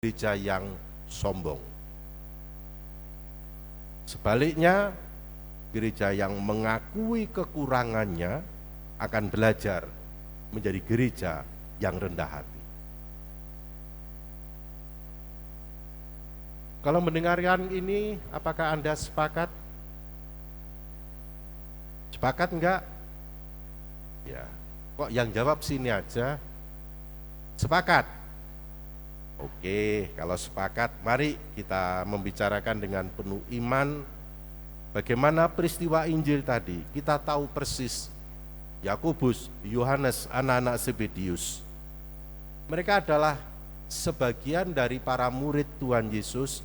gereja yang sombong. Sebaliknya, gereja yang mengakui kekurangannya akan belajar menjadi gereja yang rendah hati. Kalau mendengarkan ini, apakah Anda sepakat? Sepakat enggak? Ya, kok yang jawab sini aja? Sepakat? Oke, kalau sepakat, mari kita membicarakan dengan penuh iman bagaimana peristiwa Injil tadi. Kita tahu persis Yakobus, Yohanes, anak-anak Zebedius. Mereka adalah sebagian dari para murid Tuhan Yesus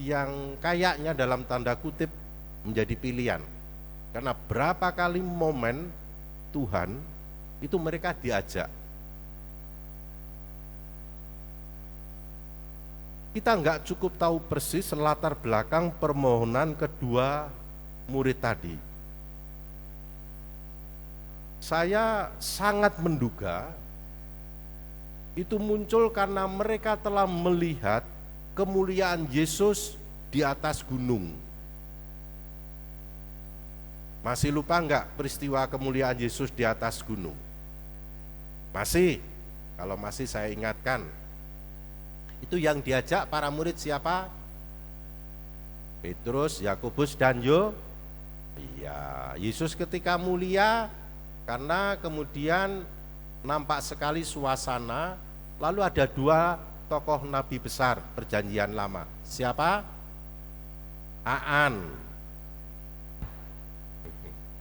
yang kayaknya dalam tanda kutip menjadi pilihan. Karena berapa kali momen Tuhan itu mereka diajak. Kita nggak cukup tahu persis latar belakang permohonan kedua murid tadi. Saya sangat menduga itu muncul karena mereka telah melihat kemuliaan Yesus di atas gunung. Masih lupa enggak peristiwa kemuliaan Yesus di atas gunung? Masih? Kalau masih saya ingatkan. Itu yang diajak para murid siapa? Petrus, Yakobus, dan Iya, Yesus ketika mulia karena kemudian nampak sekali suasana, lalu ada dua tokoh nabi besar perjanjian lama. Siapa? Aan.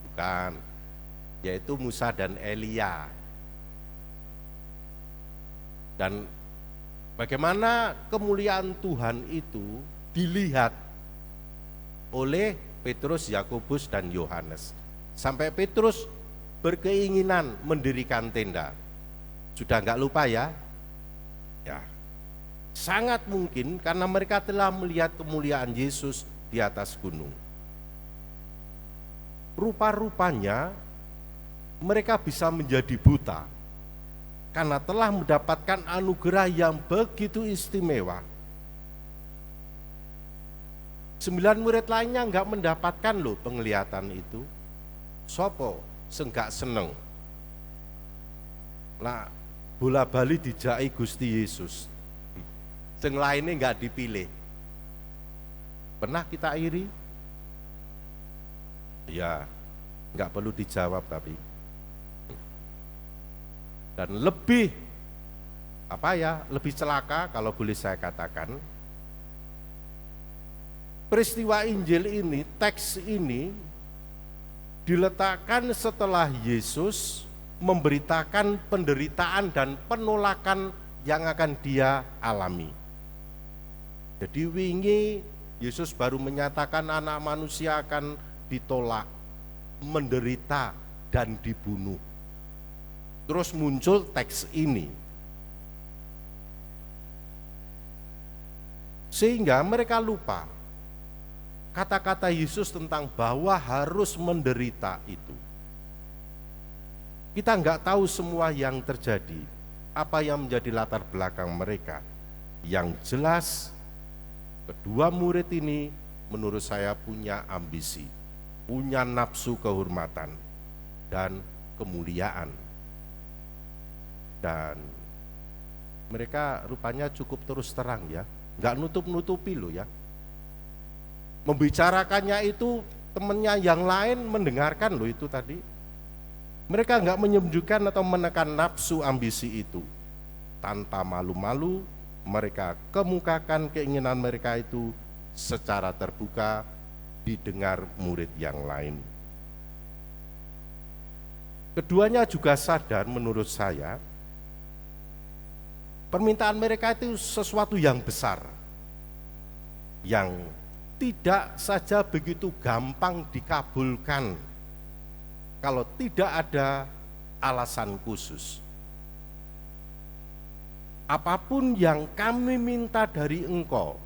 Bukan, yaitu Musa dan Elia. Dan bagaimana kemuliaan Tuhan itu dilihat oleh Petrus, Yakobus, dan Yohanes. Sampai Petrus berkeinginan mendirikan tenda. Sudah enggak lupa ya? Ya. Sangat mungkin karena mereka telah melihat kemuliaan Yesus di atas gunung. Rupa-rupanya mereka bisa menjadi buta karena telah mendapatkan anugerah yang begitu istimewa. 9 murid lainnya enggak mendapatkan loh penglihatan itu. Sopo senggak seneng. Nah, bola bali dijai Gusti Yesus. Sing lainnya enggak dipilih. Pernah kita iri? Ya, enggak perlu dijawab tapi. Dan lebih lebih celaka kalau boleh saya katakan, peristiwa Injil ini, teks ini diletakkan setelah Yesus memberitakan penderitaan dan penolakan yang akan dia alami. Jadi wingi Yesus baru menyatakan anak manusia akan ditolak, menderita, dan dibunuh. Terus muncul teks ini. Sehingga mereka lupa kata-kata Yesus tentang bahwa harus menderita itu. Kita enggak tahu semua yang terjadi, apa yang menjadi latar belakang mereka. Yang jelas, kedua murid ini menurut saya punya ambisi, punya nafsu kehormatan dan kemuliaan. Dan mereka rupanya cukup terus terang ya, enggak nutup-nutupi loh ya. Membicarakannya itu temannya yang lain mendengarkan loh itu tadi. Mereka enggak menyembunyikan atau menekan nafsu ambisi itu. Tanpa malu-malu mereka kemukakan keinginan mereka itu secara terbuka didengar murid yang lain. Keduanya juga sadar menurut saya permintaan mereka itu sesuatu yang besar, yang tidak saja begitu gampang dikabulkan kalau tidak ada alasan khusus. Apapun yang kami minta dari engkau,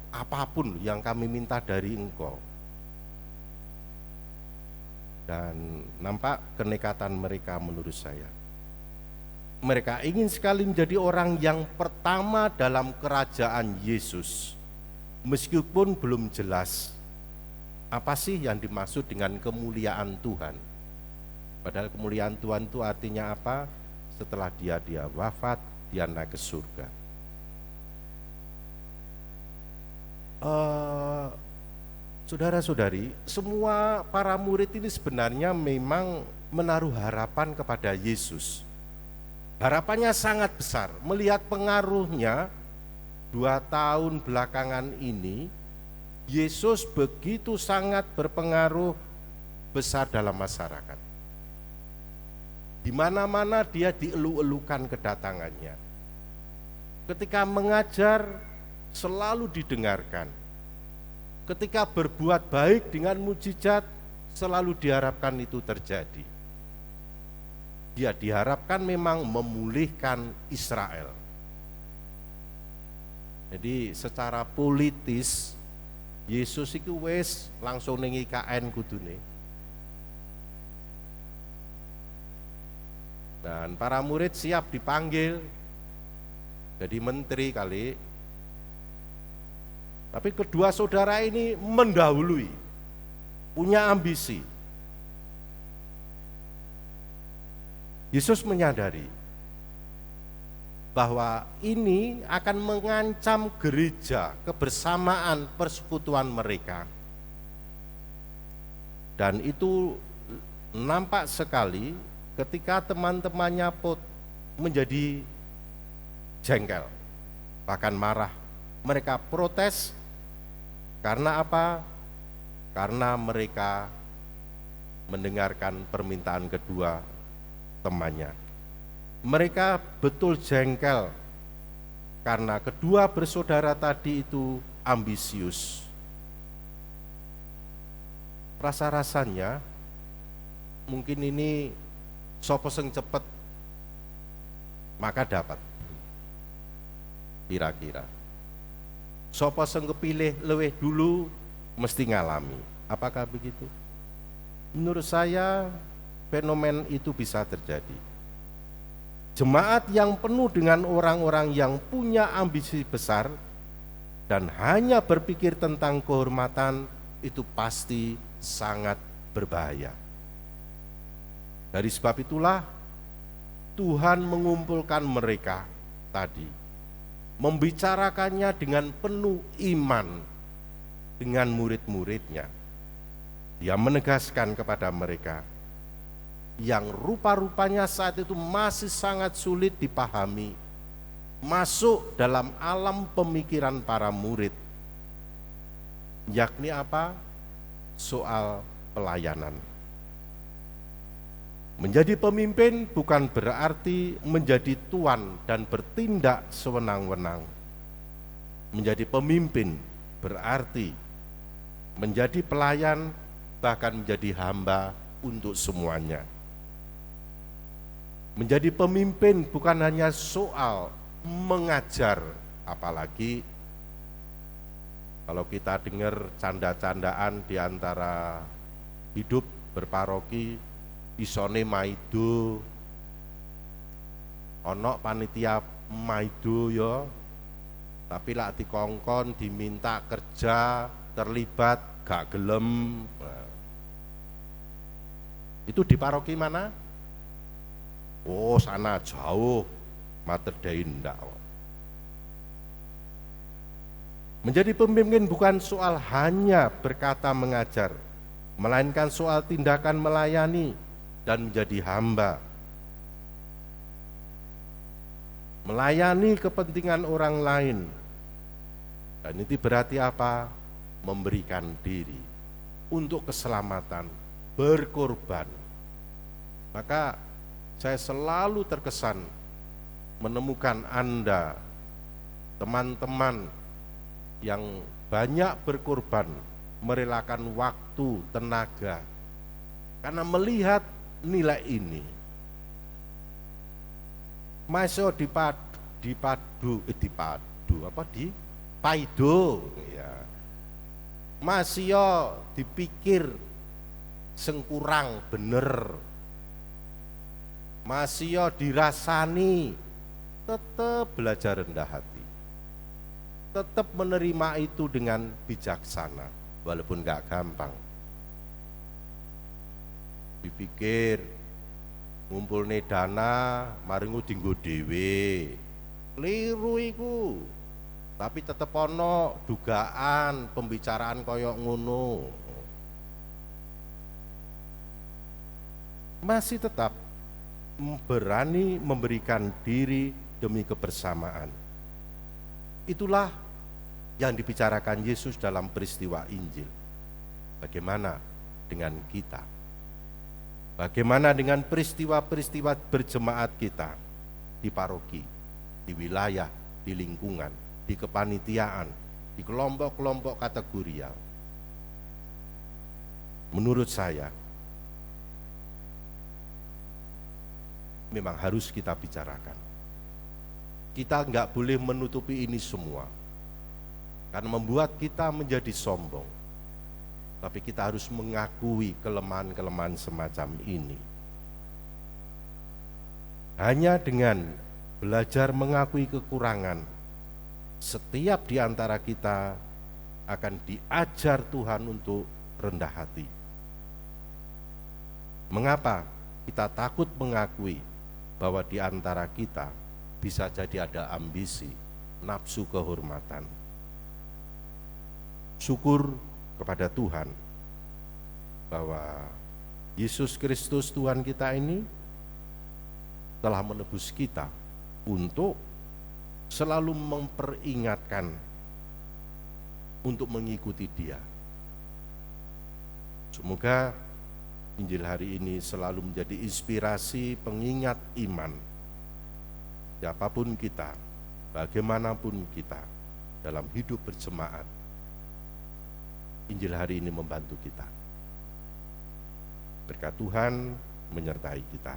apapun yang kami minta dari engkau. Dan nampak kenekatan mereka menurut saya. Mereka ingin sekali menjadi orang yang pertama dalam kerajaan Yesus, meskipun belum jelas apa sih yang dimaksud dengan kemuliaan Tuhan. Padahal kemuliaan Tuhan itu artinya apa? Setelah dia wafat, dia naik ke surga. Saudara-saudari, semua para murid ini sebenarnya memang menaruh harapan kepada Yesus. Harapannya sangat besar, melihat pengaruhnya 2 tahun belakangan ini, Yesus begitu sangat berpengaruh besar dalam masyarakat. Di mana-mana dia dielu-elukan kedatangannya. Ketika mengajar selalu didengarkan. Ketika berbuat baik dengan mujizat selalu diharapkan itu terjadi. Dia diharapkan memang memulihkan Israel. Jadi secara politis Yesus itu wis langsung ning IKN kudune. Dan para murid siap dipanggil jadi menteri kali. Tapi kedua saudara ini mendahului, punya ambisi. Yesus menyadari bahwa ini akan mengancam gereja, kebersamaan persekutuan mereka. Dan itu nampak sekali ketika teman-temannya menjadi jengkel, bahkan marah. Mereka protes karena apa? Karena mereka mendengarkan permintaan kedua temannya. Mereka betul jengkel karena kedua bersaudara tadi itu ambisius. Rasa-rasanya mungkin ini sapa sing cepet maka dapat. Kira-kira sapa sing kepilih luwih dulu mesti ngalami. Apakah begitu? Menurut saya fenomen itu bisa terjadi. Jemaat yang penuh dengan orang-orang yang punya ambisi besar dan hanya berpikir tentang kehormatan itu pasti sangat berbahaya. Dari sebab itulah Tuhan mengumpulkan mereka tadi, membicarakannya dengan penuh iman dengan murid-muridnya. Dia menegaskan kepada mereka yang rupa-rupanya saat itu masih sangat sulit dipahami, masuk dalam alam pemikiran para murid, yakni apa? Soal pelayanan. Menjadi pemimpin bukan berarti menjadi tuan dan bertindak sewenang-wenang. Menjadi pemimpin berarti menjadi pelayan, bahkan menjadi hamba untuk semuanya. Menjadi pemimpin bukan hanya soal mengajar, apalagi kalau kita dengar canda-candaan di antara hidup berparoki, isone maido, ono panitia maido ya, tapi lak dikongkon diminta kerja, terlibat, gak gelem. Itu di paroki mana? Oh sana jauh, Mater Dei ndak. Menjadi pemimpin bukan soal hanya berkata mengajar, melainkan soal tindakan melayani dan menjadi hamba. Melayani kepentingan orang lain. Dan itu berarti apa? Memberikan diri untuk keselamatan, berkorban. Maka saya selalu terkesan menemukan Anda, teman-teman yang banyak berkorban, merelakan waktu, tenaga, karena melihat nilai ini. Masih dipaido ya. Masih dipikir sengkurang bener. masih yo dirasani, tetap belajar rendah hati, tetap menerima itu dengan bijaksana, walaupun gak gampang. Dipikir ngumpulne dana maringu dinggo dhewe, keliru iku. Tapi tetep ono dugaan pembicaraan koyok ngono, masih tetap berani memberikan diri demi kebersamaan. Itulah yang dibicarakan Yesus dalam peristiwa Injil. Bagaimana dengan kita? Bagaimana dengan peristiwa-peristiwa berjemaat kita di paroki, di wilayah, di lingkungan, di kepanitiaan, di kelompok-kelompok kategorial? Menurut saya, memang harus kita bicarakan. Kita nggak boleh menutupi ini semua, karena membuat kita menjadi sombong. Tapi kita harus mengakui kelemahan-kelemahan semacam ini. Hanya dengan belajar mengakui kekurangan, setiap di antara kita akan diajar Tuhan untuk rendah hati. Mengapa kita takut mengakui bahwa di antara kita bisa jadi ada ambisi, nafsu kehormatan? Syukur kepada Tuhan bahwa Yesus Kristus Tuhan kita ini telah menebus kita untuk selalu memperingatkan untuk mengikuti Dia. Semoga Injil hari ini selalu menjadi inspirasi pengingat iman. Siapapun kita, bagaimanapun kita dalam hidup berjemaat, Injil hari ini membantu kita. Berkat Tuhan menyertai kita.